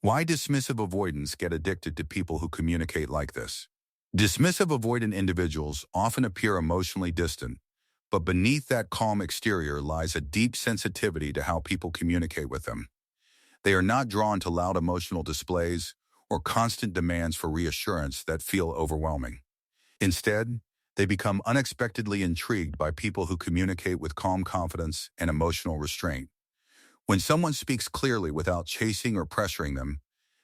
Why dismissive avoidants get addicted to people who communicate like this? Dismissive avoidant individuals often appear emotionally distant, but beneath that calm exterior lies a deep sensitivity to how people communicate with them. They are not drawn to loud emotional displays or constant demands for reassurance that feel overwhelming. Instead, they become unexpectedly intrigued by people who communicate with calm confidence and emotional restraint. When someone speaks clearly without chasing or pressuring them,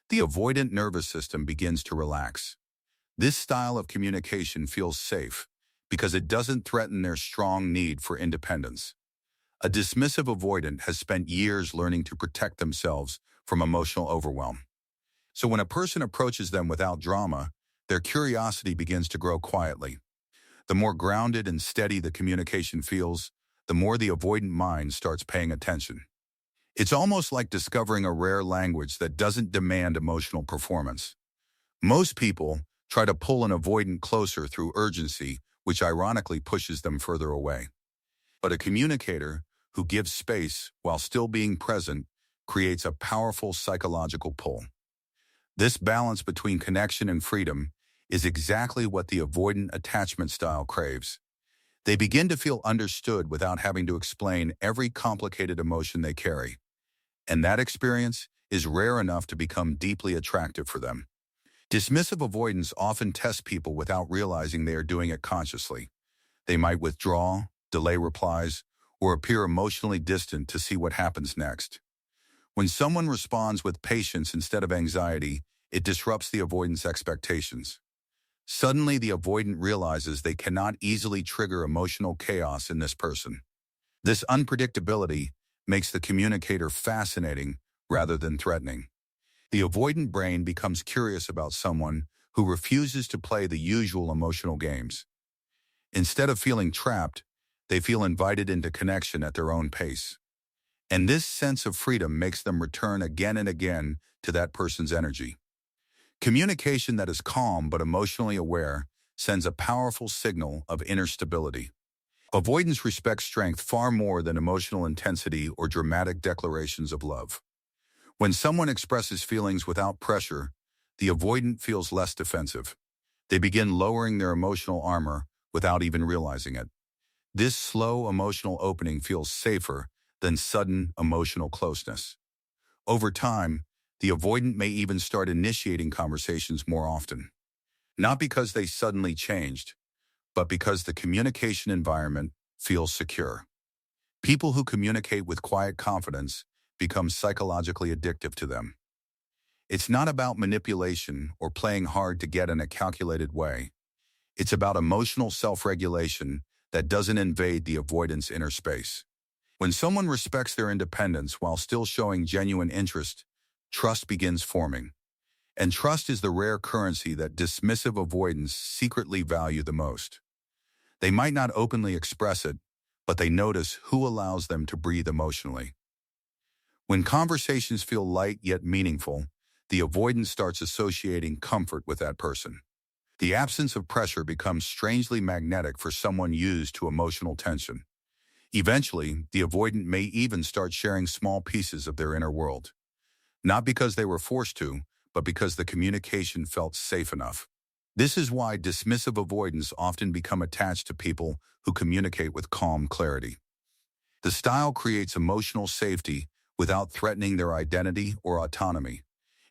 the avoidant nervous system begins to relax. This style of communication feels safe because it doesn't threaten their strong need for independence. A dismissive avoidant has spent years learning to protect themselves from emotional overwhelm. So when a person approaches them without drama, their curiosity begins to grow quietly. The more grounded and steady the communication feels, the more the avoidant mind starts paying attention. It's almost like discovering a rare language that doesn't demand emotional performance. Most people try to pull an avoidant closer through urgency, which ironically pushes them further away. But a communicator who gives space while still being present creates a powerful psychological pull. This balance between connection and freedom is exactly what the avoidant attachment style craves. They begin to feel understood without having to explain every complicated emotion they carry. And that experience is rare enough to become deeply attractive for them. Dismissive avoidants often test people without realizing they are doing it consciously. They might withdraw, delay replies, or appear emotionally distant to see what happens next. When someone responds with patience instead of anxiety, it disrupts the avoidant's expectations. Suddenly, the avoidant realizes they cannot easily trigger emotional chaos in this person. This unpredictability makes the communicator fascinating rather than threatening. The avoidant brain becomes curious about someone who refuses to play the usual emotional games. Instead of feeling trapped, they feel invited into connection at their own pace. And this sense of freedom makes them return again and again to that person's energy. Communication that is calm but emotionally aware sends a powerful signal of inner stability. Avoidance respects strength far more than emotional intensity or dramatic declarations of love. When someone expresses feelings without pressure, the avoidant feels less defensive. They begin lowering their emotional armor without even realizing it. This slow emotional opening feels safer than sudden emotional closeness. Over time, the avoidant may even start initiating conversations more often. Not because they suddenly changed, but because the communication environment feels secure. People who communicate with quiet confidence become psychologically addictive to them. It's not about manipulation or playing hard to get in a calculated way. It's about emotional self-regulation that doesn't invade the avoidant's inner space. When someone respects their independence while still showing genuine interest, trust begins forming. And trust is the rare currency that dismissive avoidants secretly value the most. They might not openly express it, but they notice who allows them to breathe emotionally. When conversations feel light yet meaningful, the avoidant starts associating comfort with that person. The absence of pressure becomes strangely magnetic for someone used to emotional tension. Eventually, the avoidant may even start sharing small pieces of their inner world. Not because they were forced to, but because the communication felt safe enough. This is why dismissive avoidants often become attached to people who communicate with calm clarity. The style creates emotional safety without threatening their identity or autonomy.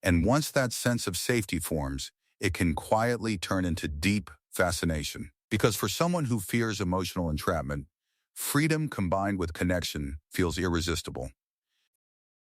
And once that sense of safety forms, it can quietly turn into deep fascination. Because for someone who fears emotional entrapment, freedom combined with connection feels irresistible.